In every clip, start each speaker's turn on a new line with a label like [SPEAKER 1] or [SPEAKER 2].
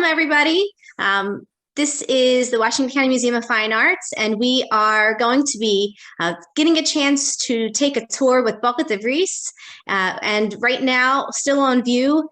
[SPEAKER 1] everybody. This is the Washington County Museum of Fine Arts, and we are going to be getting a chance to take a tour with Bouke de Vries. And right now, still on view,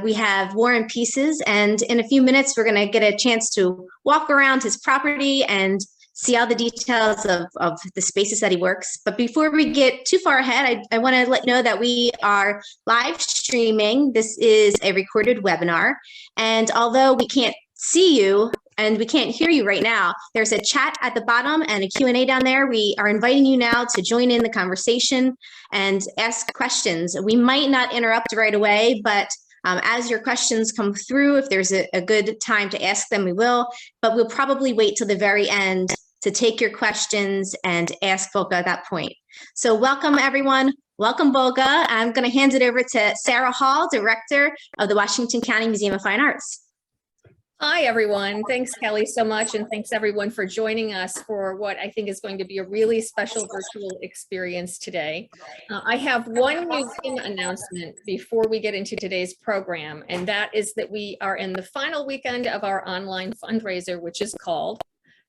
[SPEAKER 1] we have War and Pieces, and in a few minutes, we're going to get a chance to walk around his property and see all the details of the spaces that he works. But before we get too far ahead, I want to let you know that we are live streaming. This is a recorded webinar. And although we can't see you and we can't hear you right now, there's a chat at the bottom and a Q&A down there. We are inviting you now to join in the conversation and ask questions. We might not interrupt right away, but as your questions come through, if there's a good time to ask them, we will, but we'll probably wait till the very end to take your questions and ask Bouke at that point. So welcome, everyone. Welcome, Bouke. I'm going to hand it over to Sarah Hall, Director of the Washington County Museum of Fine Arts.
[SPEAKER 2] Hi, everyone. Thanks, Kelly, so much. And thanks, everyone, for joining us for what I think is going to be a really special virtual experience today. I have one museum announcement before we get into today's program, and that is that we are in the final weekend of our online fundraiser, which is called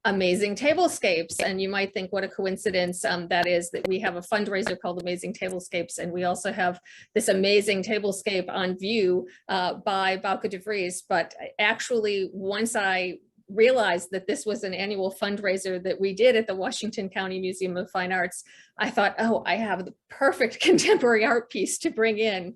[SPEAKER 2] Amazing Tablescapes. And you might think what a coincidence that is, that we have a fundraiser called Amazing Tablescapes, and we also have this amazing tablescape on view by Bouke de Vries. But actually, once I realized that this was an annual fundraiser that we did at the Washington County Museum of Fine Arts, I thought, oh, I have the perfect contemporary art piece to bring in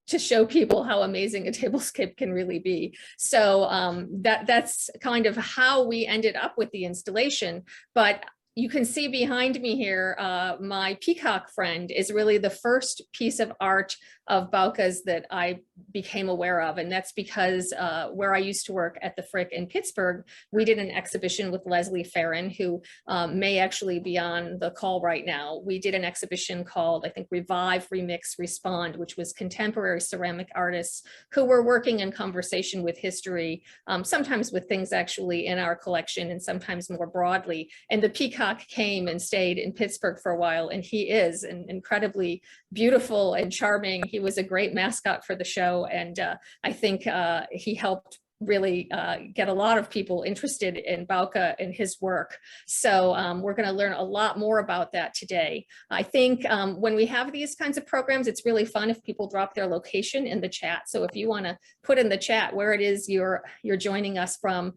[SPEAKER 2] to show people how amazing a tablescape can really be. So that's kind of how we ended up with the installation. But you can see behind me here, my peacock friend is really the first piece of art of Bouke's that I became aware of. And that's because where I used to work at the Frick in Pittsburgh, we did an exhibition with Leslie Farron, who may actually be on the call right now. We did an exhibition called, I think, Revive, Remix, Respond, which was contemporary ceramic artists who were working in conversation with history, sometimes with things actually in our collection and sometimes more broadly. And the peacock came and stayed in Pittsburgh for a while, and he is an incredibly beautiful and charming. He was a great mascot for the show, and I think he helped really get a lot of people interested in Bouke and his work. So we're going to learn a lot more about that today. I think when we have these kinds of programs, it's really fun if people drop their location in the chat. So if you want to put in the chat where it is you're joining us from,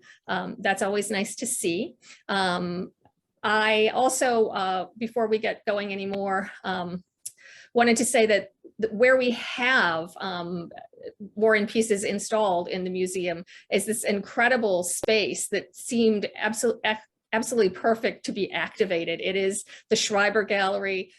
[SPEAKER 2] that's always nice to see. I also, before we get going anymore, wanted to say that where we have War and Pieces installed in the museum is this incredible space that seemed absolutely perfect to be activated. It is the Schreiber Gallery.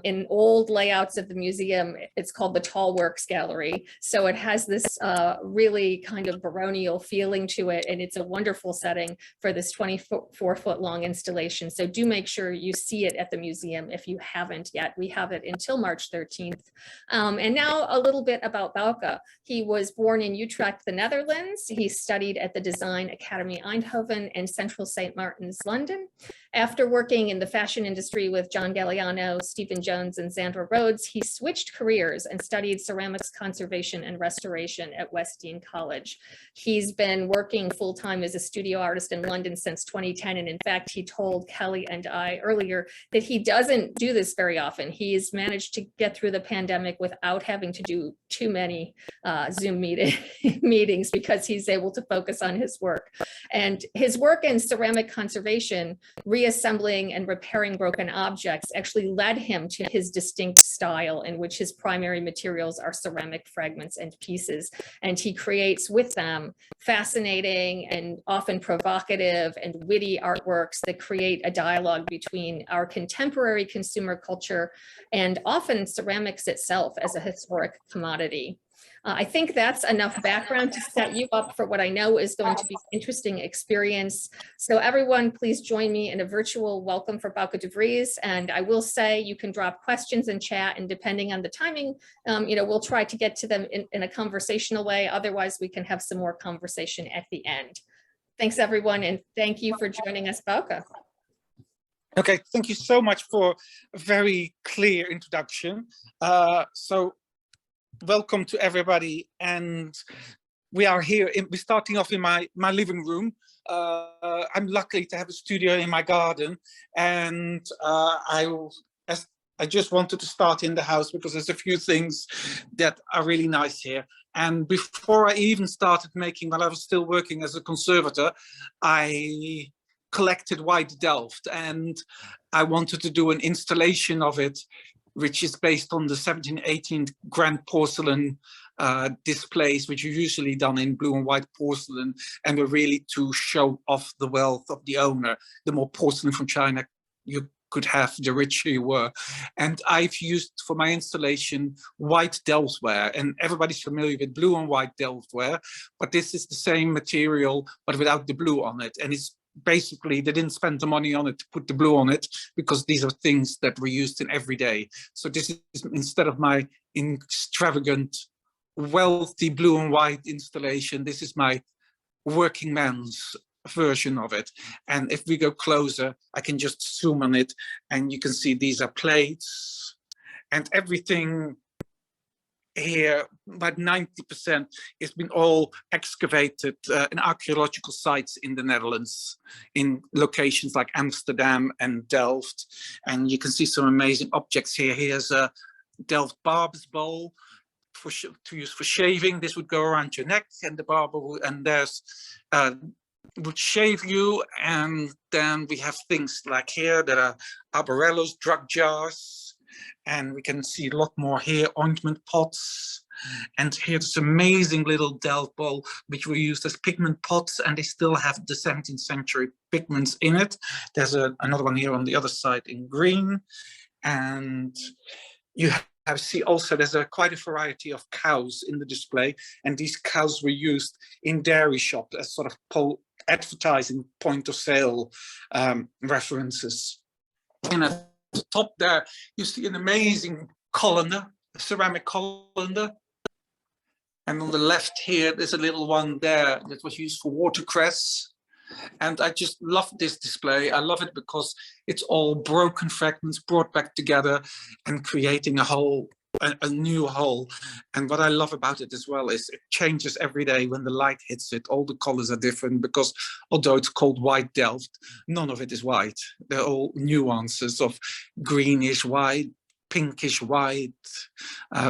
[SPEAKER 2] In old layouts of the museum, it's called the Tall Works Gallery. So it has this really kind of baronial feeling to it, and it's a wonderful setting for this 24-foot long installation. So do make sure you see it at the museum if you haven't yet. We have it until March 13th. And now a little bit about Bouke. He was born in Utrecht, the Netherlands. He studied at the Design Academy Eindhoven and Central St. Martin's, London. After working in the fashion industry with John Galliano, Stephen Jones, and Sandra Rhodes, he switched careers and studied ceramics conservation and restoration at Westdean College. He's been working full-time as a studio artist in London since 2010, and in fact, he told Kelly and I earlier that he doesn't do this very often. He's managed to get through the pandemic without having to do too many Zoom meetings because he's able to focus on his work. And his work in ceramic conservation, reassembling and repairing broken objects, actually led him to his distinct style, in which his primary materials are ceramic fragments and pieces. And he creates with them fascinating and often provocative and witty artworks that create a dialogue between our contemporary consumer culture and often ceramics itself as a historic commodity. I think that's enough background to set you up for what I know is going to be an interesting experience. So everyone, please join me in a virtual welcome for Bouke de Vries. And I will say you can drop questions in chat, and depending on the timing, we'll try to get to them in a conversational way. Otherwise, we can have some more conversation at the end. Thanks, everyone, and thank you for joining us, Bouke.
[SPEAKER 3] Okay, thank you so much for a very clear introduction. So welcome to everybody, and we are here. We're starting off in my living room. I'm lucky to have a studio in my garden, and I just wanted to start in the house because there's a few things that are really nice here. And before I even started making, while I was still working as a conservator, I collected white Delft, and I wanted to do an installation of it, which is based on the 1718 grand porcelain displays, which are usually done in blue and white porcelain, and were really to show off the wealth of the owner. The more porcelain from China you could have, the richer you were. And I've used for my installation white Delftware, and everybody's familiar with blue and white Delftware, but this is the same material but without the blue on it. And it's basically, they didn't spend the money on it to put the blue on it, because these are things that were used in every day. So this is, instead of my extravagant wealthy blue and white installation, this is my working man's version of it. And if we go closer, I can just zoom on it, and you can see these are plates, and everything here, about 90%, has been all excavated in archaeological sites in the Netherlands, in locations like Amsterdam and Delft. And you can see some amazing objects here. Here's a Delft barber's bowl to use for shaving. This would go around your neck, and the barber would, and there's would shave you. And then we have things like here that are arborellos, drug jars, and we can see a lot more here, ointment pots. And here's this amazing little Delft bowl, which were used as pigment pots, and they still have the 17th century pigments in it. There's another one here on the other side in green. And you see also there's quite a variety of cows in the display, and these cows were used in dairy shops as sort of advertising point of sale references. And at the top there, you see an amazing colander, a ceramic colander. And on the left here, there's a little one there that was used for watercress. And I just love this display. I love it because it's all broken fragments brought back together and creating a whole, a new whole. And what I love about it as well is it changes every day when the light hits it. All the colors are different, because although it's called white Delft, none of it is white. They're all nuances of greenish white, pinkish white,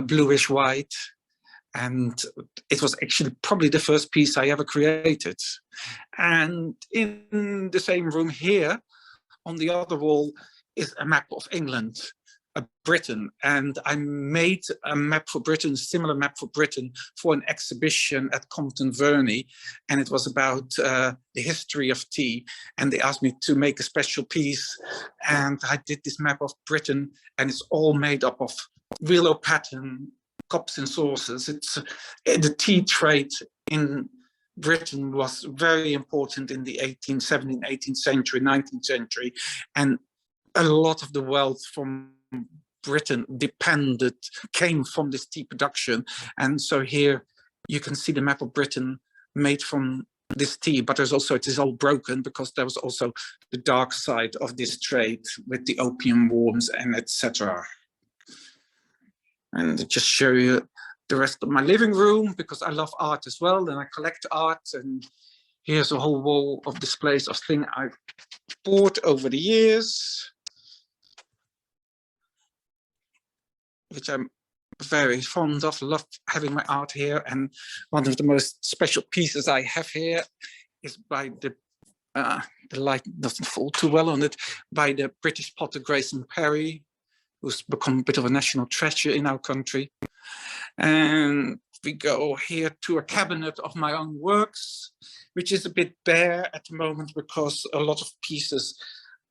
[SPEAKER 3] bluish white. And it was actually probably the first piece I ever created. And in the same room here, on the other wall, is a map of England, Britain. And I made a map for Britain, a similar map for Britain, for an exhibition at Compton Verney. And it was about the history of tea. And they asked me to make a special piece. And I did this map of Britain, and it's all made up of willow pattern cups and saucers. It's the tea trade in Britain was very important in the 18th century, 19th century, and a lot of the wealth from Britain came from this tea production. And so here you can see the map of Britain made from this tea, but there's also, it is all broken because there was also the dark side of this trade with the opium wars and etc. And just show you the rest of my living room, because I love art as well, and I collect art. And here's a whole wall of displays of things I've bought over the years, which I'm very fond of. Love having my art here. And one of the most special pieces I have here is by the light doesn't fall too well on it, by the British potter Grayson Perry, who's become a bit of a national treasure in our country. And we go here to a cabinet of my own works, which is a bit bare at the moment because a lot of pieces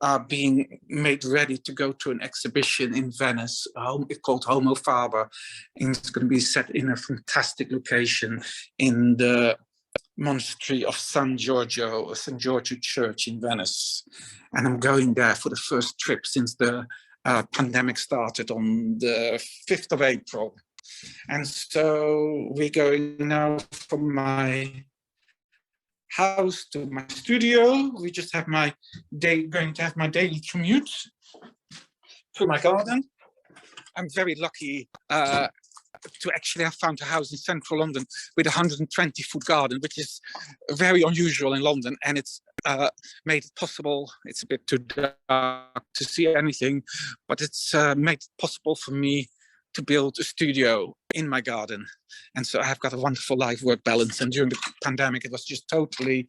[SPEAKER 3] are being made ready to go to an exhibition in Venice. It's called Homo Faber, and it's going to be set in a fantastic location in the monastery of San Giorgio Church in Venice. And I'm going there for the first trip since the pandemic started on the 5th of April. And so we're going now from my house to my studio. We just have going to have my daily commute to my garden. I'm very lucky to actually have found a house in central London with a 120-foot garden, which is very unusual in London, and it's made it possible. It's a bit too dark to see anything, but it's made it possible for me to build a studio in my garden. And so I've got a wonderful life-work balance. And during the pandemic, it was just totally,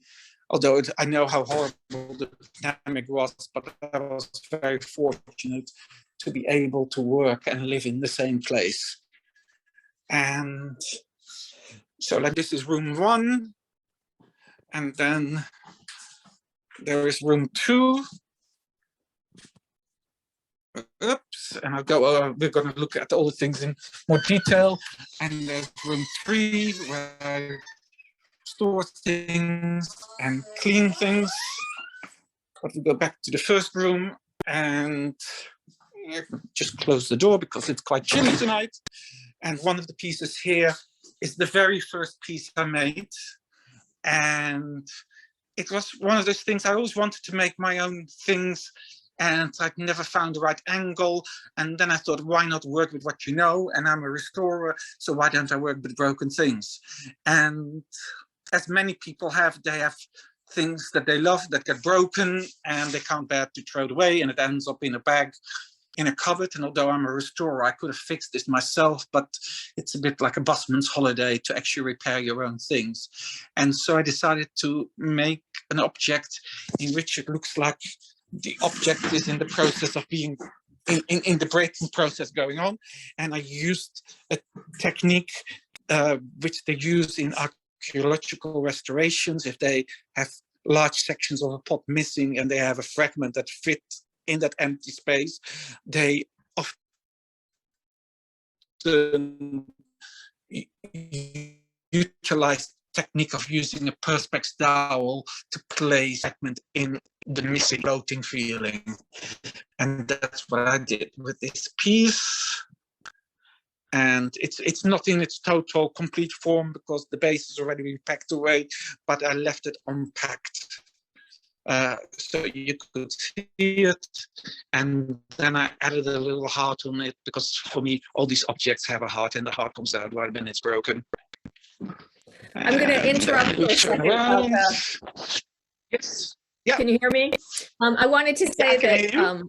[SPEAKER 3] although I know how horrible the pandemic was, but I was very fortunate to be able to work and live in the same place. And so like this is room 1. And then there is room 2. Oops, and I'll go, we're going to look at all the things in more detail. And there's room 3 where I store things and clean things. But we go back to the first room and just close the door because it's quite chilly tonight. And one of the pieces here is the very first piece I made. And it was one of those things, I always wanted to make my own things, and I'd never found the right angle. And then I thought, why not work with what you know? And I'm a restorer, so why don't I work with broken things? And as many people have, they have things that they love that get broken and they can't bear to throw it away, and it ends up in a bag in a cupboard. And although I'm a restorer, I could have fixed this myself, but it's a bit like a busman's holiday to actually repair your own things. And so I decided to make an object in which it looks like the object is in the process of being in the breaking process going on. And I used a technique which they use in archaeological restorations. If they have large sections of a pot missing and they have a fragment that fits in that empty space, they often utilize technique of using a perspex dowel to place segment in the missing floating feeling. And that's what I did with this piece. And it's not in its total complete form because the base has already been packed away, but I left it unpacked. So you could see it, and then I added a little heart on it because for me all these objects have a heart, and the heart comes out right when it's broken.
[SPEAKER 2] I'm going to interrupt for a second.
[SPEAKER 3] Yes. Yeah.
[SPEAKER 2] Can you hear me? I wanted to say that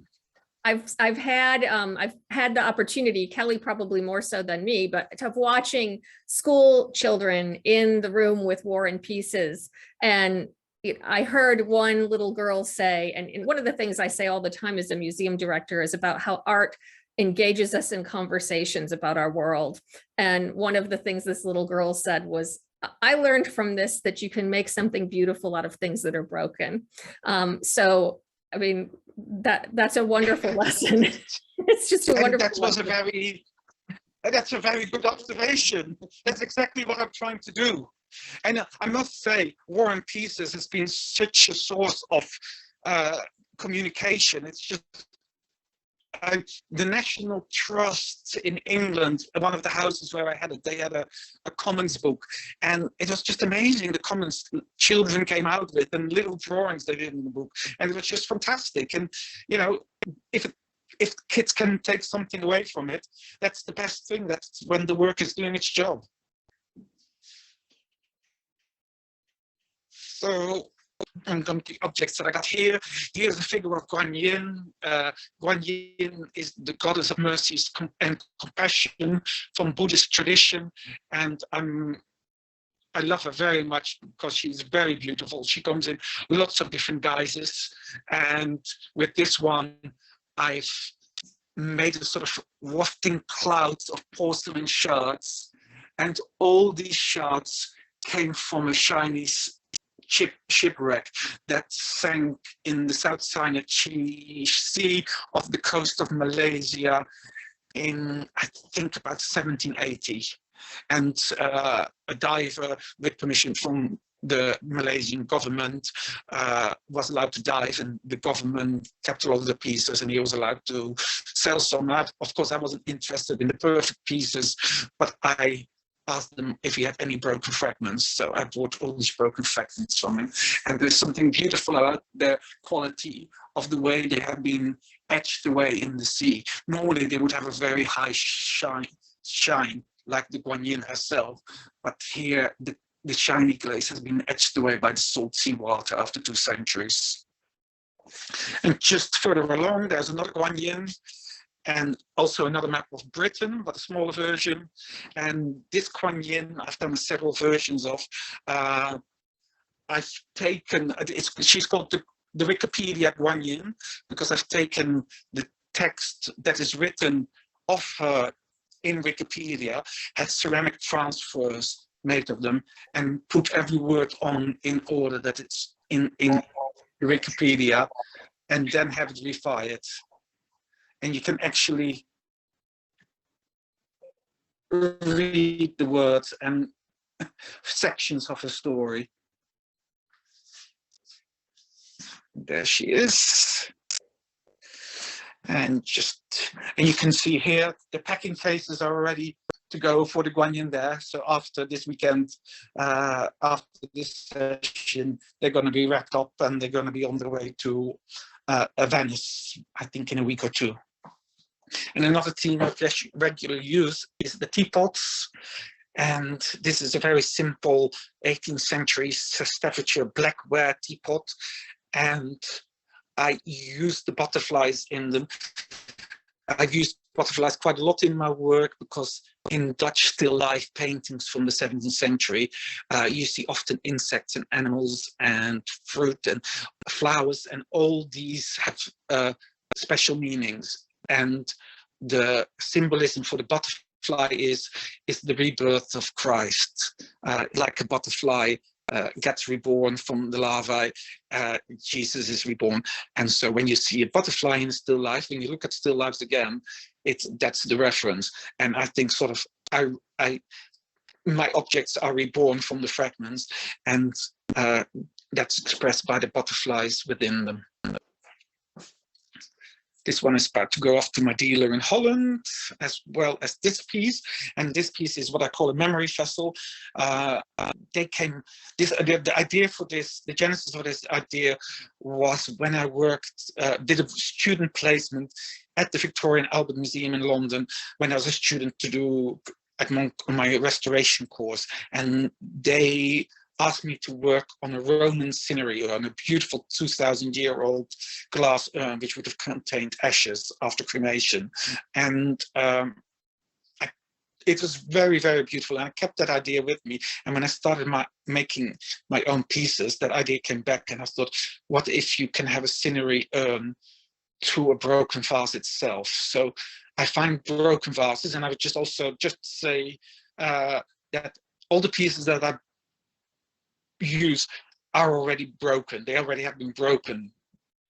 [SPEAKER 2] I've had the opportunity, Kelly probably more so than me, but of watching school children in the room with War and Pieces. And I heard one little girl say, and one of the things I say all the time as a museum director is about how art engages us in conversations about our world. And one of the things this little girl said was, I learned from this that you can make something beautiful out of things that are broken. So, I mean, that's a wonderful lesson. It's just a wonderful lesson.
[SPEAKER 3] That's a very good observation. That's exactly what I'm trying to do. And I must say, War and Pieces has been such a source of communication. It's just the National Trust in England, one of the houses where I had it, they had a commons book, and it was just amazing. The commons children came out with and little drawings they did in the book, and it was just fantastic. And you know, if kids can take something away from it, that's the best thing. That's when the work is doing its job. So I'm going to the objects that I got here. Here's a figure of Guan Yin. Guan Yin is the goddess of mercy and compassion from Buddhist tradition. And I love her very much because she's very beautiful. She comes in lots of different guises. And with this one, I've made a sort of wafting clouds of porcelain shards. And all these shards came from a Chinese shipwreck that sank in the South China Sea off the coast of Malaysia in, I think, about 1780. And a diver, with permission from the Malaysian government, was allowed to dive, and the government kept all of the pieces, and he was allowed to sell some. Of course, I wasn't interested in the perfect pieces, but I asked them if he had any broken fragments. So I bought all these broken fragments from him. And there's something beautiful about the quality of the way they have been etched away in the sea. Normally they would have a very high shine, like the guanyin herself, but here the shiny glaze has been etched away by the salt seawater after 2 centuries. And just further along, there's another guanyin, and also another map of Britain, but a smaller version. And this guanyin, I've done several versions of. I've taken, she's called the Wikipedia guanyin, because I've taken the text that is written of her in Wikipedia, had ceramic transfers made of them, and put every word on in order that it's in Wikipedia, and then have it refired. And you can actually read the words and sections of a story. There she is. And you can see here, the packing cases are ready to go for the guanyin there. So after this weekend, after this session, they're going to be wrapped up and they're going to be on their way to Venice, I think in a week or 2. And another theme of regular use is the teapots. And this is a very simple 18th century Staffordshire blackware teapot. And I use the butterflies in them. I've used butterflies quite a lot in my work, because in Dutch still life paintings from the 17th century, you see often insects and animals and fruit and flowers, and all these have special meanings. And the symbolism for the butterfly is the rebirth of Christ. Like a butterfly gets reborn from the larvae, Jesus is reborn. And so when you see a butterfly in still life, when you look at still lives again, that's the reference. And I think sort of my objects are reborn from the fragments, and that's expressed by the butterflies within them. This one is about to go off to my dealer in Holland, as well as this piece. And this piece is what I call a memory vessel. The idea for this, the genesis of this idea was when I did a student placement at the Victoria and Albert Museum in London, when I was a student to do at my restoration course. And they asked me to work on a Roman cinerary, on a beautiful 2,000-year-old glass urn, which would have contained ashes after cremation. And it was very, very beautiful. And I kept that idea with me. And when I started making my own pieces, that idea came back. And I thought, what if you can have a cinerary urn to a broken vase itself? So I find broken vases, and I would just say that all the pieces that I use are already broken. They already have been broken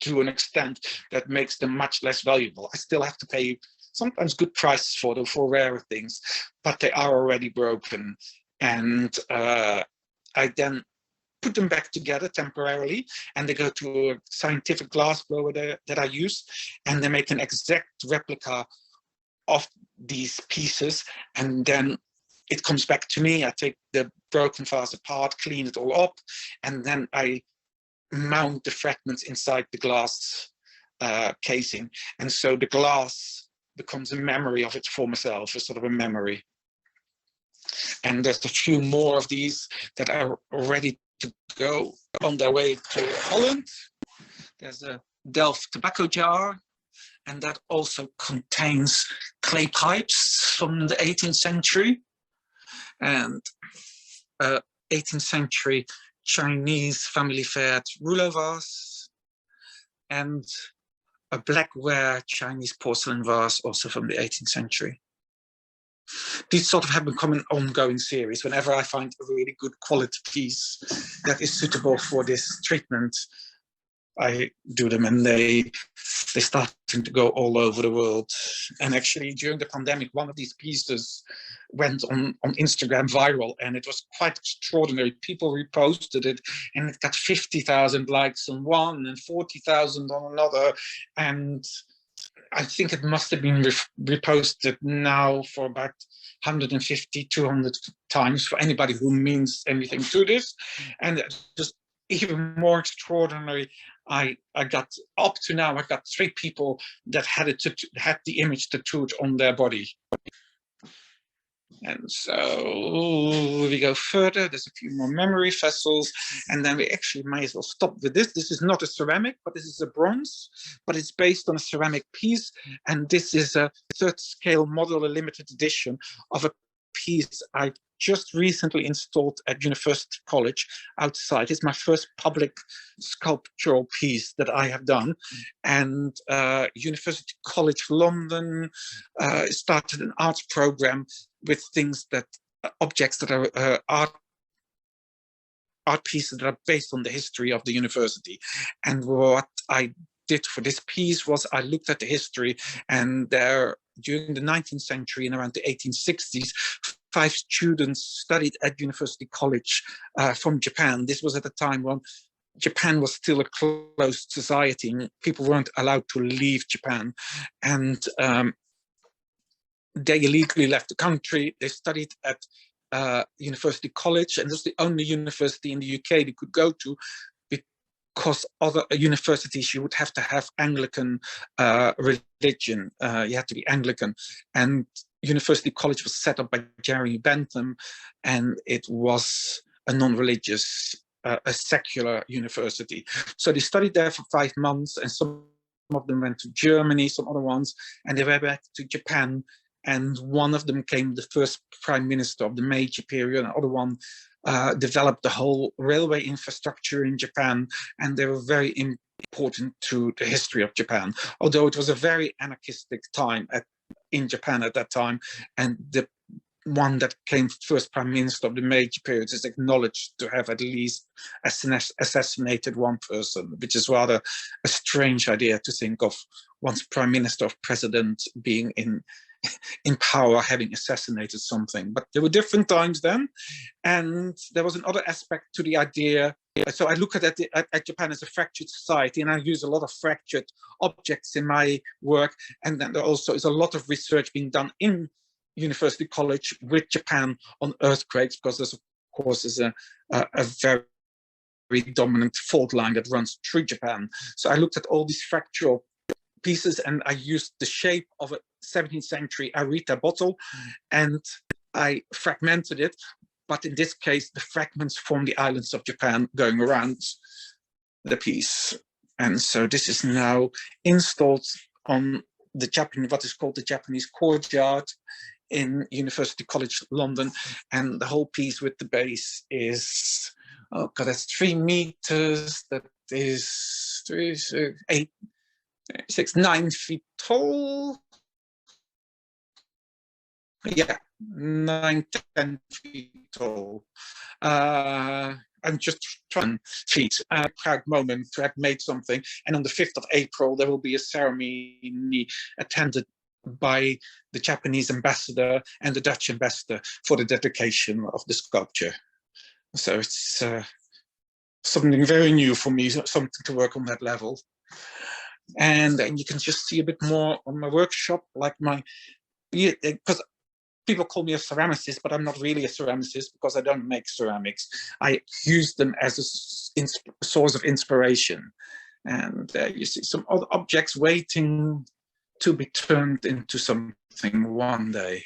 [SPEAKER 3] to an extent that makes them much less valuable. I still have to pay sometimes good prices for them, for rarer things, but they are already broken. And I then put them back together temporarily, and they go to a scientific glass blower that I use, and they make an exact replica of these pieces. And then it comes back to me. I take the broken vase apart, clean it all up, and then I mount the fragments inside the glass casing. And so the glass becomes a memory of its former self, a sort of a memory. And there's a few more of these that are ready to go on their way to Holland. There's a Delft Tobacco Jar, and that also contains clay pipes from the 18th century. And 18th century Chinese family fared rouleau vase, and a blackware Chinese porcelain vase, also from the 18th century. These sort of have become an ongoing series. Whenever I find a really good quality piece that is suitable for this treatment, I do them, and they starting to go all over the world. And actually, during the pandemic, one of these pieces went on Instagram viral, and it was quite extraordinary. People reposted it, and it got 50,000 likes on one and 40,000 on another. And I think it must have been reposted now for about 150, 200 times for anybody who means anything to this. And just even more extraordinary, I got up to now, I got 3 people that had the image tattooed on their body. And so we go further. There's a few more memory vessels, and then we actually might as well stop with this. This is not a ceramic, but this is a bronze, but it's based on a ceramic piece. And this is a third scale model, a limited edition of a piece I just recently installed at University College outside. It's my first public sculptural piece that I have done. And University College London started an arts program with things that, objects that are art pieces that are based on the history of the university. And what I did for this piece was I looked at the history, and there, during the 19th century and around the 1860s, 5 students studied at University College from Japan. This was at a time when Japan was still a closed society and people weren't allowed to leave Japan. And they illegally left the country. They studied at University College, and it was the only university in the UK they could go to, because other universities you would have to have Anglican religion. You had to be Anglican, and University College was set up by Jeremy Bentham, and it was a non-religious, a secular university. So they studied there for 5 months, and some of them went to Germany, some other ones, and they went back to Japan. And one of them became the first prime minister of the Meiji period. Another one developed the whole railway infrastructure in Japan, and they were very important to the history of Japan. Although it was a very anarchistic time in Japan at that time, and the one that came first prime minister of the Meiji period is acknowledged to have at least assassinated one person, which is rather a strange idea to think of one's prime minister or president being in power having assassinated something. But there were different times then, and there was another aspect to the idea. So I look at Japan as a fractured society, and I use a lot of fractured objects in my work. And then there also is a lot of research being done in University College with Japan on earthquakes, because there's, of course, is a very dominant fault line that runs through Japan. So I looked at all these fractural pieces, and I used the shape of a 17th century Arita bottle, and I fragmented it. But in this case, the fragments form the islands of Japan going around the piece. And so this is now installed on the Japanese, what is called the Japanese courtyard in University College London. And the whole piece with the base is, oh God, that's 3 meters. That is 9 feet tall. Yeah, 9, 10 feet tall. I'm just trying feet. Proud moment to have made something. And on the 5th of April, there will be a ceremony attended by the Japanese ambassador and the Dutch ambassador for the dedication of the sculpture. So it's something very new for me, something to work on that level. And then you can just see a bit more on my workshop, like because people call me a ceramicist, but I'm not really a ceramicist because I don't make ceramics. I use them as a source of inspiration. And you see some other objects waiting to be turned into something one day.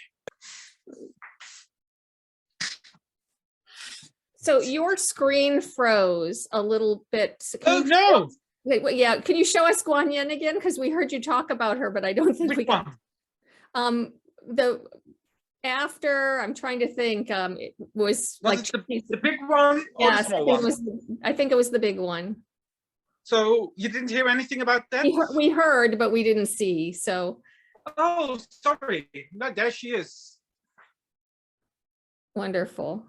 [SPEAKER 2] So your screen froze a little bit.
[SPEAKER 3] Oh, no!
[SPEAKER 2] Wait, yeah, can you show us Guan Yin again? Because we heard you talk about her, but I don't think we can. I'm trying to think. It was like
[SPEAKER 3] the big one or the small one?
[SPEAKER 2] I think it was the big one.
[SPEAKER 3] So you didn't hear anything about that?
[SPEAKER 2] We heard, but we didn't see. So.
[SPEAKER 3] Oh, sorry. No, there she is.
[SPEAKER 2] Wonderful.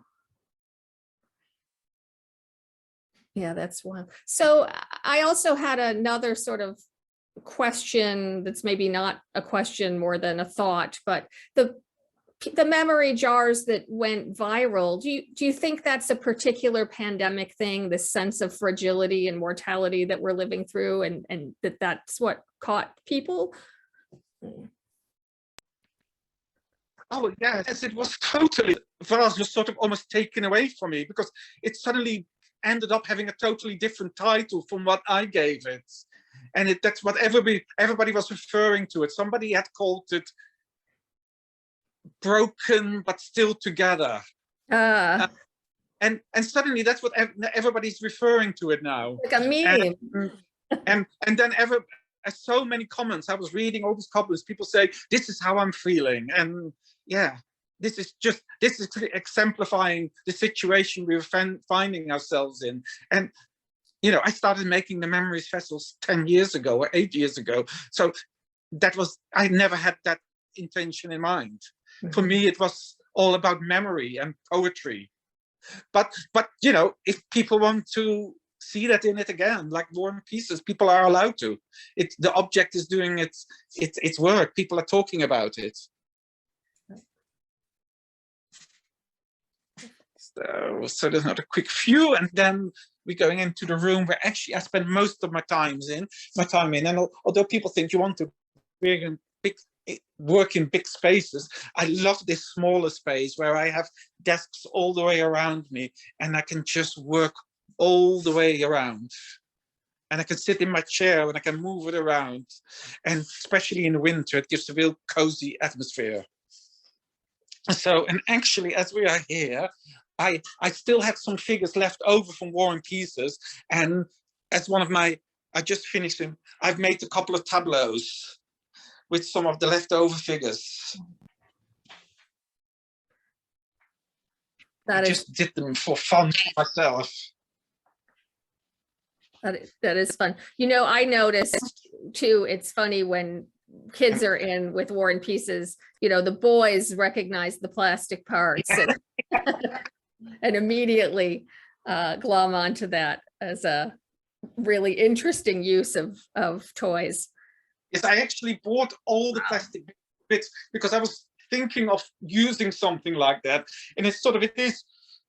[SPEAKER 2] Yeah, that's one. So I also had another sort of question that's maybe not a question more than a thought, but the memory jars that went viral, do you think that's a particular pandemic thing, this sense of fragility and mortality that we're living through, and that's what caught people?
[SPEAKER 3] Oh, yes, it was totally, for us, was sort of almost taken away from me, because it suddenly ended up having a totally different title from what I gave it. And that's what everybody was referring to it. Somebody had called it broken but still together.
[SPEAKER 2] Ah,
[SPEAKER 3] And suddenly that's what everybody's referring to it now.
[SPEAKER 2] like a meme.
[SPEAKER 3] And then so many comments. I was reading all these comments. People say, "This is how I'm feeling," and yeah, this is exemplifying the situation we were finding ourselves in. And you know, I started making the memories vessels 10 years ago or 8 years ago. So I never had that intention in mind. For me, it was all about memory and poetry. But you know, if people want to see that in it again, like War and Pieces, people are allowed to. The object is doing its work. People are talking about it. So there's not a quick view, and then we're going into the room where actually I spend most of my time in. And although people think you want to work in big spaces, I love this smaller space where I have desks all the way around me, and I can just work all the way around. And I can sit in my chair and I can move it around. And especially in the winter, it gives a real cozy atmosphere. So, and actually, as we are here, I still have some figures left over from War and Pieces. And as I just finished them, I've made a couple of tableaus with some of the leftover figures. I just did them for fun myself.
[SPEAKER 2] That is fun. You know, I noticed too, it's funny when kids are in with War and Pieces, you know, the boys recognize the plastic parts and immediately glom onto that as a really interesting use of toys.
[SPEAKER 3] Yes, I actually bought all the plastic bits because I was thinking of using something like that. And it is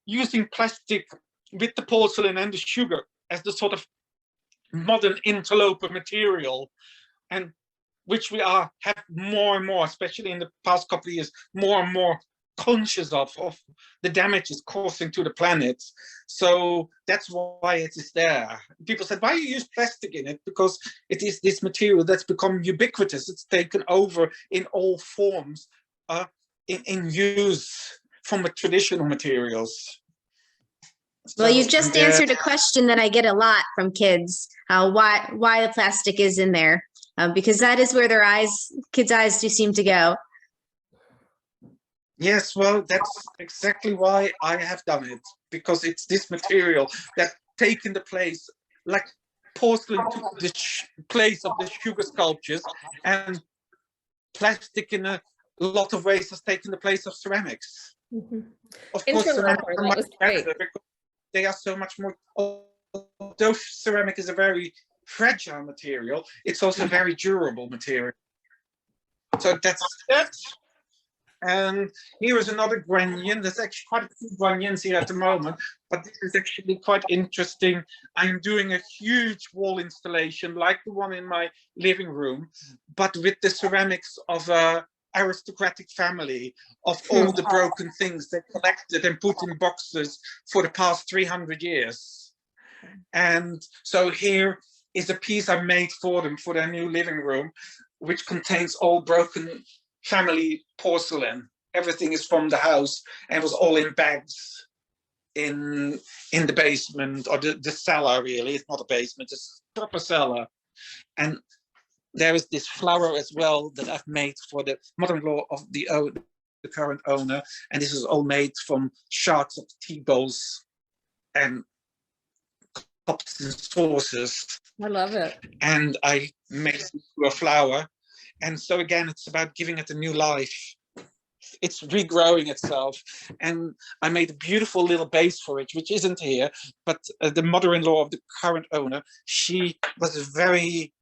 [SPEAKER 3] using plastic with the porcelain and the sugar as the sort of modern interloper material, and which we have more and more, especially in the past couple of years, more and more conscious of the damage it's causing to the planet. So that's why it is there. People said, why you use plastic in it? Because it is this material that's become ubiquitous. It's taken over in all forms in use from the traditional materials.
[SPEAKER 1] Well, you just answered a question that I get a lot from kids, why the plastic is in there, because that is where kids' eyes do seem to go.
[SPEAKER 3] Yes, well, that's exactly why I have done it, because it's this material that's taken the place, like porcelain took the place of the sugar sculptures, and plastic in a lot of ways has taken the place of ceramics.
[SPEAKER 2] Mm-hmm.
[SPEAKER 3] Of course, ceramics are much better because they are so much more, although ceramic is a very fragile material, it's also a very durable material. So that's it. And here is another Guanyin. There's actually quite a few Guanyins here at the moment, but this is actually quite interesting. I'm doing a huge wall installation like the one in my living room, but with the ceramics of a aristocratic family, of all the broken things they collected and put in boxes for the past 300 years. And so here is a piece I made for them for their new living room, which contains all broken family porcelain. Everything is from the house and was all in bags in the basement, or the cellar. Really, it's not a basement, it's a proper cellar. And there is this flower as well that I've made for the mother-in-law of the current owner, and this is all made from shards of tea bowls and cups and saucers.
[SPEAKER 2] I love it.
[SPEAKER 3] And I made it into a flower. And so again, it's about giving it a new life. It's regrowing itself. And I made a beautiful little base for it, which isn't here, but the mother-in-law of the current owner, she was very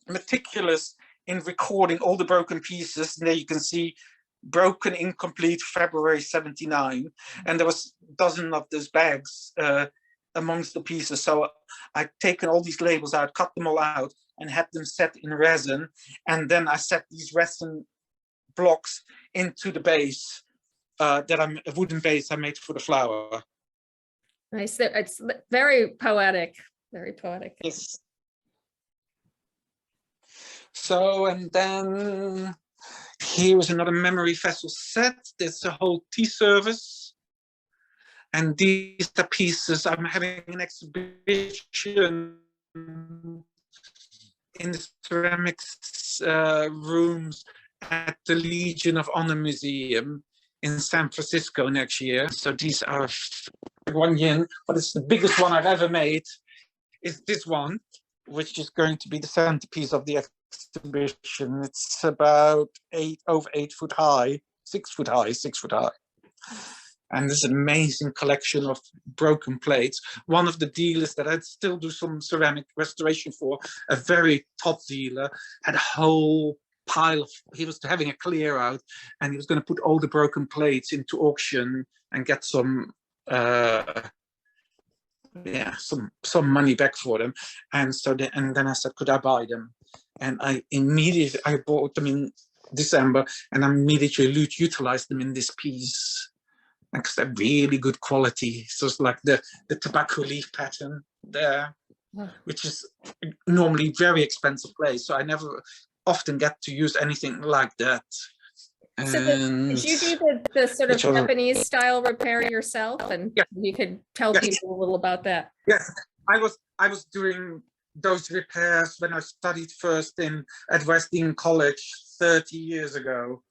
[SPEAKER 3] meticulous in recording all the broken pieces. And there you can see broken, incomplete, February 79. And there was a dozen of those bags amongst the pieces. So I'd taken all these labels out, cut them all out, and had them set in resin. And then I set these resin blocks into the base, a wooden base I made for the flower.
[SPEAKER 2] Nice. It's very poetic. Very poetic.
[SPEAKER 3] Yes. So, and then Here is another memory vessel set. There's a whole tea service. And these are pieces. I'm having an exhibition in the ceramics rooms at the Legion of Honor Museum in San Francisco next year. So these are 1 year, but it's the biggest one I've ever made. Is this one, which is going to be the centerpiece of the exhibition. It's about over 8 foot high, 6 foot high, 6 foot high. And this amazing collection of broken plates. One of the dealers that I still do some ceramic restoration for, a very top dealer, had a whole pile of, he was having a clear out, and he was going to put all the broken plates into auction and get some some money back for them. And so then I said, could I buy them? And I bought them in December, and I immediately utilized them in this piece because they're really good quality. So it's like the tobacco leaf pattern there, which is normally very expensive glaze, so I never often get to use anything like that.
[SPEAKER 2] So did you do the sort of Japanese style repair yourself? And you could tell people a little about that.
[SPEAKER 3] Yes, I was doing those repairs when I studied first at Wesleyan College 30 years ago.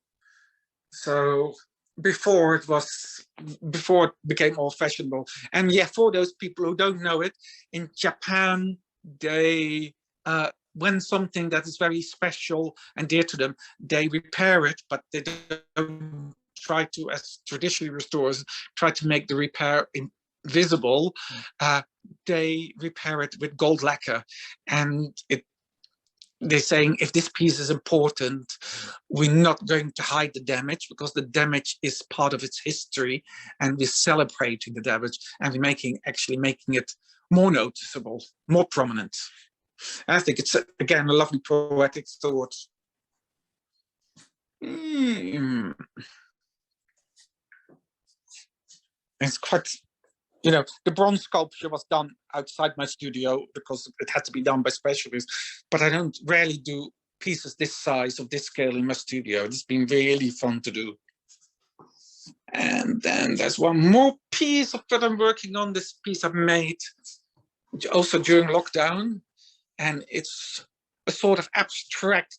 [SPEAKER 3] So before it became all fashionable. And yeah, for those people who don't know it, in Japan, they when something that is very special and dear to them, they repair it, but they don't try to, as traditionally restorers, try to make the repair invisible. They repair it with gold lacquer, and they're saying, if this piece is important, we're not going to hide the damage, because the damage is part of its history, and we're celebrating the damage, and we're actually making it more noticeable, more prominent. And I think it's, again, a lovely poetic thought. It's quite, the bronze sculpture was done outside my studio because it had to be done by specialists, but I rarely do pieces this size, of this scale, in my studio. It's been really fun to do. And then there's one more piece that I'm working on, this piece I've made also during lockdown. And it's a sort of abstract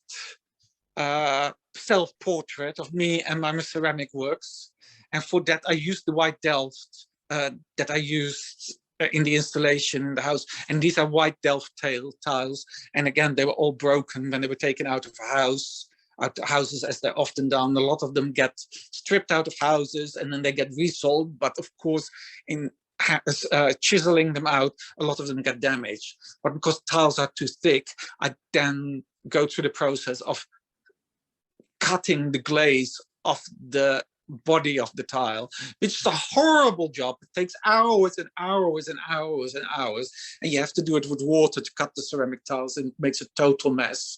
[SPEAKER 3] self-portrait of me and my ceramic works. And for that, I used the white Delft that I used in the installation in the house. And these are white Delft tiles. And again, they were all broken when they were taken out of houses, as they're often done. A lot of them get stripped out of houses and then they get resold. But of course, in chiseling them out, a lot of them get damaged. But because tiles are too thick, I then go through the process of cutting the glaze off the body of the tile, which is a horrible job. It takes hours and hours and hours and hours, and you have to do it with water to cut the ceramic tiles, and it makes a total mess.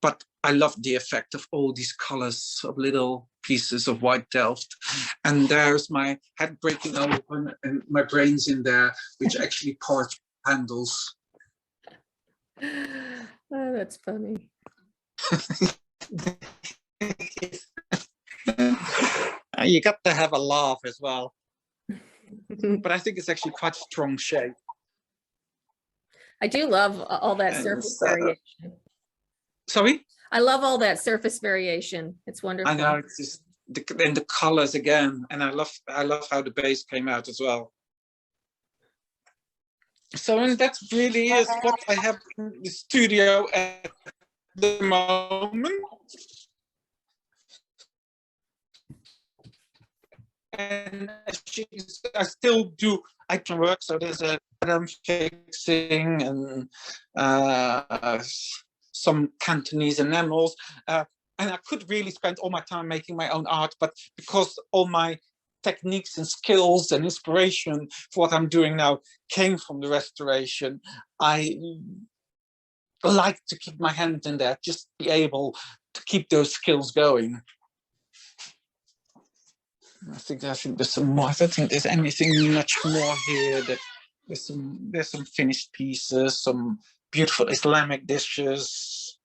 [SPEAKER 3] But I love the effect of all these colors of little pieces of white Delft. And there's my head breaking open and my brains in there, which actually parch handles.
[SPEAKER 2] Oh, that's funny.
[SPEAKER 3] You got to have a laugh as well. But I think it's actually quite a strong shape.
[SPEAKER 2] I do love all that surface variation.
[SPEAKER 3] Sorry?
[SPEAKER 2] I love all that surface variation. It's wonderful.
[SPEAKER 3] I know, it's just the colors again, and I love how the base came out as well. So, and that really is what I have in the studio at the moment. And I still do item work, so there's a pattern fixing and some Cantonese enamels. And I could really spend all my time making my own art, but because all my techniques and skills and inspiration for what I'm doing now came from the restoration, I like to keep my hand in there, just be able to keep those skills going. I think there's some more. I don't think there's anything much more here. That there's some finished pieces, some beautiful Islamic dishes.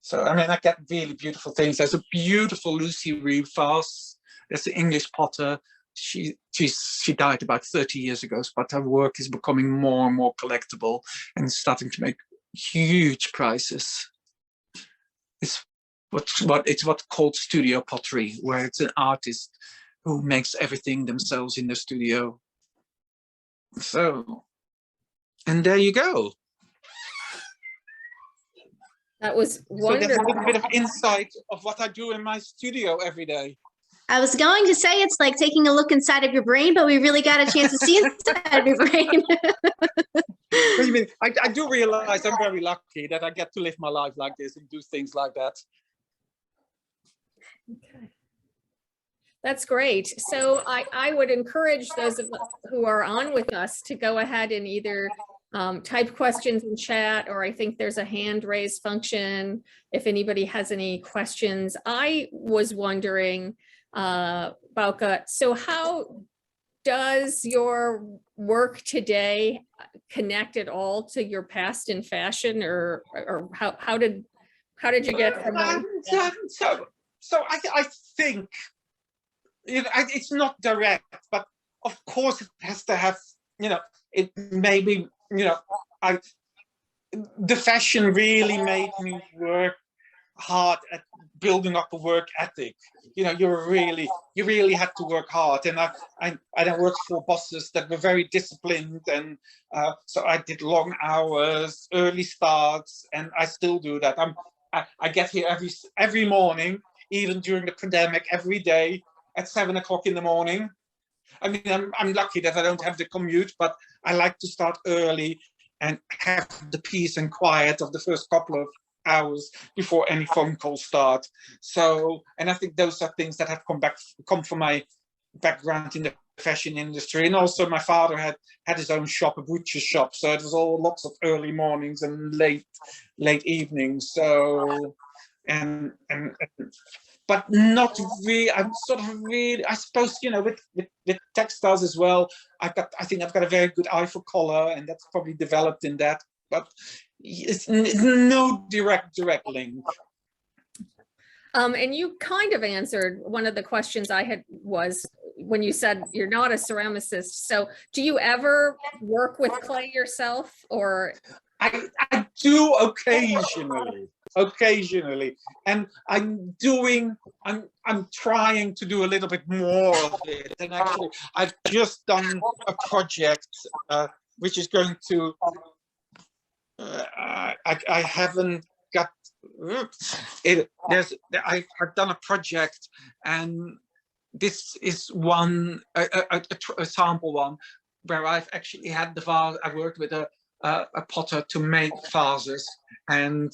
[SPEAKER 3] So, I mean, I get really beautiful things. There's a beautiful Lucy Reeve vase. There's the English potter. She died about 30 years ago, but her work is becoming more and more collectible and starting to make huge prices. It's what's called studio pottery, where it's an artist who makes everything themselves in the studio. So, and there you go.
[SPEAKER 2] That was wonderful.
[SPEAKER 3] So that's a little bit of insight of what I do in my studio every day.
[SPEAKER 1] I was going to say it's like taking a look inside of your brain, but we really got a chance to see inside of your brain.
[SPEAKER 3] What do you mean? I do realize I'm very lucky that I get to live my life like this and do things like that.
[SPEAKER 2] Okay. That's great. So I would encourage those of us who are on with us to go ahead and either type questions in chat, or I think there's a hand raise function if anybody has any questions. I was wondering, Bouke, so how does your work today connect at all to your past in fashion, or how did you get from
[SPEAKER 3] So I think, you know, it's not direct, but of course it has to have, you know, it maybe, you know, the fashion really made me work hard at building up a work ethic. You know, you really had to work hard, and I worked for bosses that were very disciplined, and so I did long hours, early starts, and I still do that. I get here every morning, even during the pandemic, every day at 7 o'clock in the morning. I mean, I'm lucky that I don't have the commute, but I like to start early and have the peace and quiet of the first couple of hours before any phone calls start. So, and I think those are things that have come from my background in the fashion industry. And also my father had his own shop, a butcher's shop. So it was all lots of early mornings and late evenings. So, but not really. I'm sort of really, I suppose, you know, with textiles as well, I think I've got a very good eye for color, and that's probably developed in that, but it's no direct link.
[SPEAKER 2] And you kind of answered one of the questions I had, was when you said you're not a ceramicist. So do you ever work with clay yourself, or?
[SPEAKER 3] I do occasionally, and I'm trying to do a little bit more of it. And actually, I've just done a project which is going to. I haven't got it. I've done a project, and this is one a sample one where I've actually had the vase. I worked with a potter to make vases, and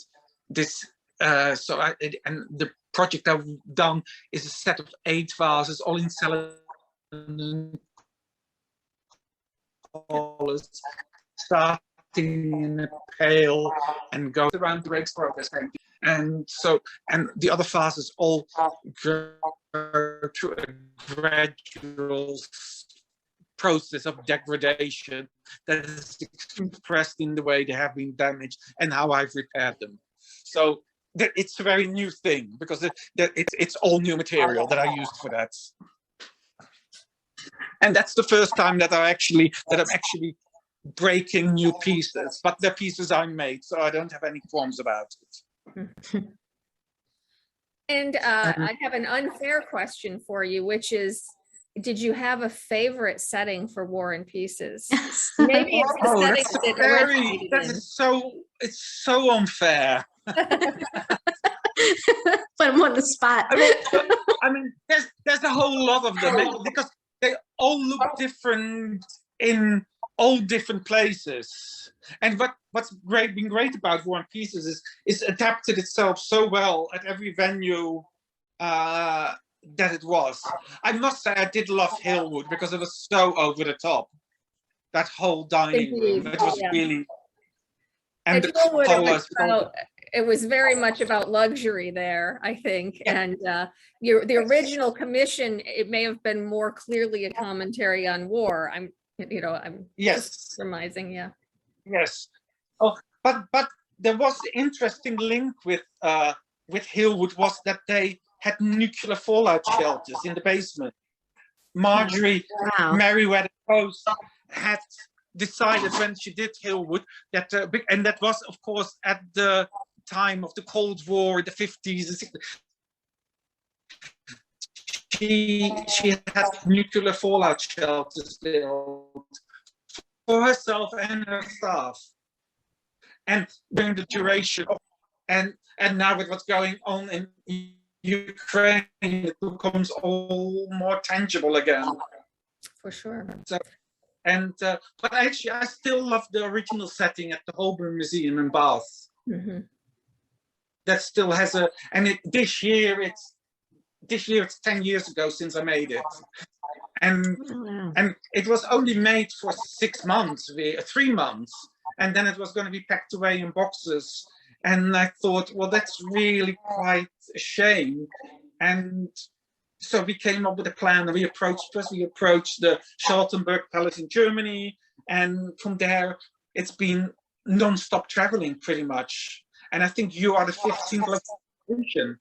[SPEAKER 3] this and the project I've done is a set of 8 vases, all in celadon colors, starting in a pail and go around the Rake's Progress painting. And so, and the other vases all go through a gradual process of degradation that is expressed in the way they have been damaged and how I've repaired them. So it's a very new thing, because it's all new material that I used for that. And that's the first time that I'm actually breaking new pieces, but they're pieces I made, so I don't have any qualms about it.
[SPEAKER 2] And I have an unfair question for you, which is, did you have a favorite setting for War and Pieces? Maybe it's the setting
[SPEAKER 3] it's so unfair.
[SPEAKER 1] Put them on the spot.
[SPEAKER 3] I mean, there's a whole lot of them, because they all look different in all different places. And what's been great about War and Pieces is it's adapted itself so well at every venue that it was. I must say I did love Hillwood, because it was so over the top. That whole dining room, it was really, and the colors.
[SPEAKER 2] It was very much about luxury there, I think. Yeah. And the original commission, it may have been more clearly a commentary on war. I'm
[SPEAKER 3] yes,
[SPEAKER 2] surmising, yeah.
[SPEAKER 3] Yes. Oh, but there was an interesting link with Hillwood, was that they had nuclear fallout shelters in the basement. Marjorie Merriweather Post had decided when she did Hillwood that, and that was of course at the time of the Cold War, the 50s and 60s. She had nuclear fallout shelters built for herself and her staff, and during the duration of, and now with what's going on in Ukraine, it becomes all more tangible again.
[SPEAKER 2] For sure.
[SPEAKER 3] So, and but actually, I still love the original setting at the Holborn Museum in Bath.
[SPEAKER 2] Mm-hmm.
[SPEAKER 3] That still has a, and this year it's 10 years ago since I made it, and and it was only made for 6 months, 3 months, and then it was going to be packed away in boxes. And I thought, well, that's really quite a shame. And so we came up with a plan. We approached the Charlottenburg Palace in Germany, and from there it's been non-stop traveling pretty much. And I think you are the 15th location.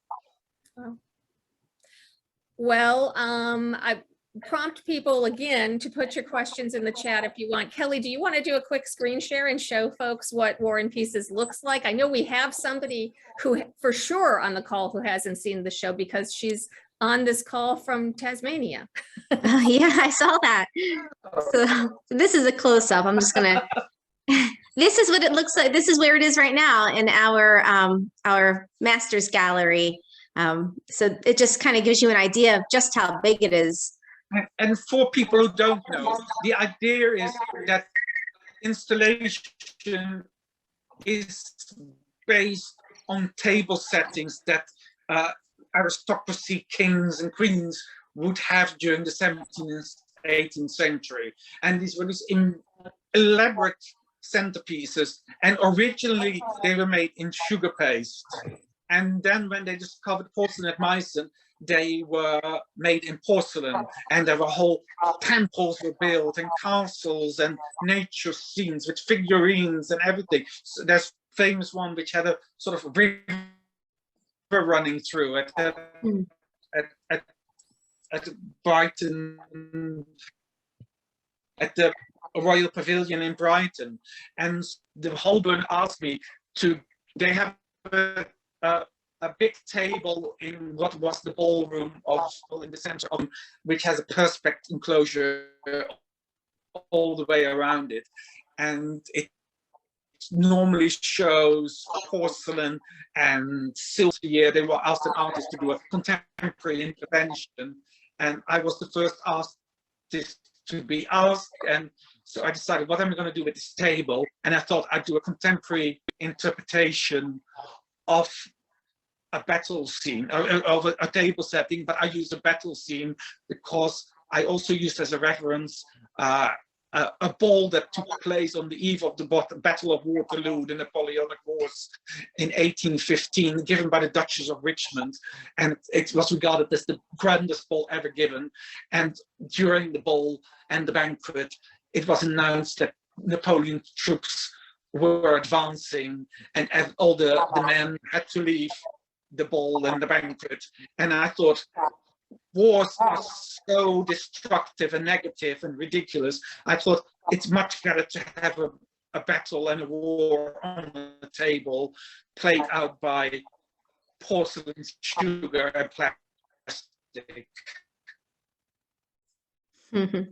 [SPEAKER 2] Well, I prompt people again to put your questions in the chat if you want. Kelly, do you want to do a quick screen share and show folks what War and Pieces looks like? I know we have somebody who for sure on the call who hasn't seen the show because she's on this call from Tasmania.
[SPEAKER 1] Yeah, I saw that. So this is a close-up. I'm just gonna, this is what it looks like. This is where it is right now in our master's gallery. So it just kind of gives you an idea of just how big it is.
[SPEAKER 3] And for people who don't know, the idea is that installation is based on table settings that aristocracy, kings and queens would have during the 17th and 18th century. And these were these elaborate centerpieces. And originally they were made in sugar paste. And then when they discovered porcelain at Meissen, they were made in porcelain, and there were whole temples were built and castles and nature scenes with figurines and everything. So there's famous one which had a sort of river running through it at Brighton, at the Royal Pavilion in Brighton. And the Holborn asked me to, they have a big table in what was the ballroom in the center of, which has a perspex enclosure all the way around it, and it normally shows porcelain and silverware. They were asked an artist to do a contemporary intervention, and I was the first artist to be asked, and so I decided what am I going to do with this table, and I thought I'd do a contemporary interpretation of a battle scene, of a table setting, but I used a battle scene because I also used as a reference a ball that took place on the eve of the Battle of Waterloo, the Napoleonic Wars in 1815, given by the Duchess of Richmond, and it was regarded as the grandest ball ever given. And during the ball and the banquet, it was announced that Napoleon's troops were advancing, and all the men had to leave the ball and the banquet. And I thought wars are so destructive and negative and ridiculous. I thought it's much better to have a battle and a war on the table played out by porcelain, sugar and plastic.
[SPEAKER 1] Mm-hmm.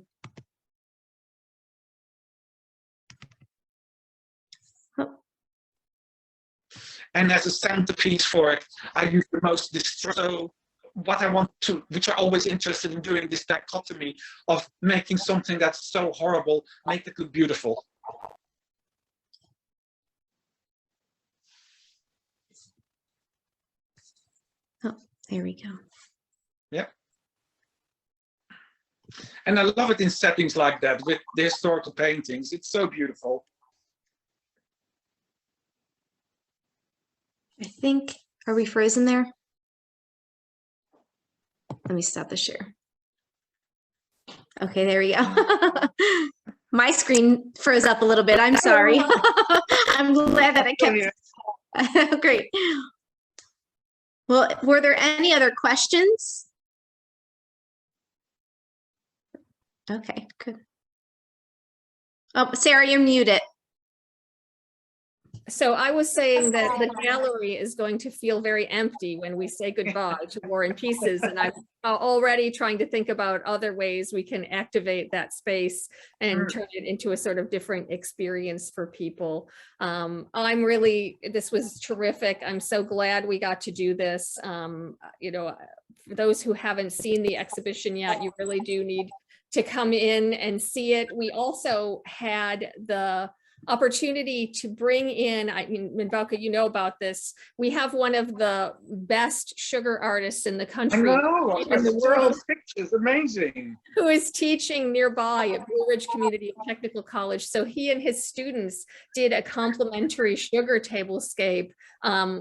[SPEAKER 3] And as a centerpiece for it, I use the most so what I want to, which I'm always interested in doing, this dichotomy of making something that's so horrible, make it look beautiful.
[SPEAKER 1] Oh, there we go.
[SPEAKER 3] Yeah. And I love it in settings like that with the historical paintings. It's so beautiful.
[SPEAKER 1] I think, are we frozen there? Let me stop the share. Okay, there we go. My screen froze up a little bit. I'm sorry. I'm glad that I kept Great. Well, were there any other questions? Okay, good. Oh, Sarah, you're muted.
[SPEAKER 2] So I was saying that the gallery is going to feel very empty when we say goodbye to War and Pieces, and I'm already trying to think about other ways we can activate that space and turn it into a sort of different experience for people. This was terrific. I'm so glad we got to do this. You know, for those who haven't seen the exhibition yet, you really do need to come in and see it. We also had the opportunity to bring in, I mean, Bouke, you know about this. We have one of the best sugar artists in the country,
[SPEAKER 4] I know,
[SPEAKER 2] in the world,
[SPEAKER 4] pictures, amazing,
[SPEAKER 2] who is teaching nearby at Blue Ridge Community and Technical College. So he and his students did a complimentary sugar tablescape,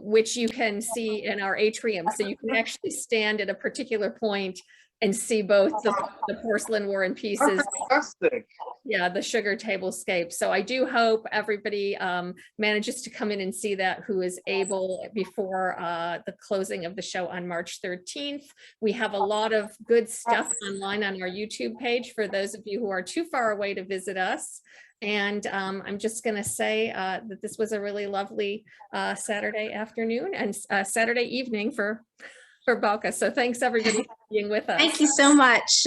[SPEAKER 2] which you can see in our atrium. So you can actually stand at a particular point and see both the porcelain War and Pieces.
[SPEAKER 4] fantastic.
[SPEAKER 2] Yeah, the sugar tablescape. So I do hope everybody manages to come in and see that who is able before the closing of the show on March 13th. We have a lot of good stuff online on our YouTube page for those of you who are too far away to visit us. And I'm just going to say that this was a really lovely Saturday afternoon and Saturday evening for Bouke. So thanks everybody for being with us.
[SPEAKER 1] Thank you so much.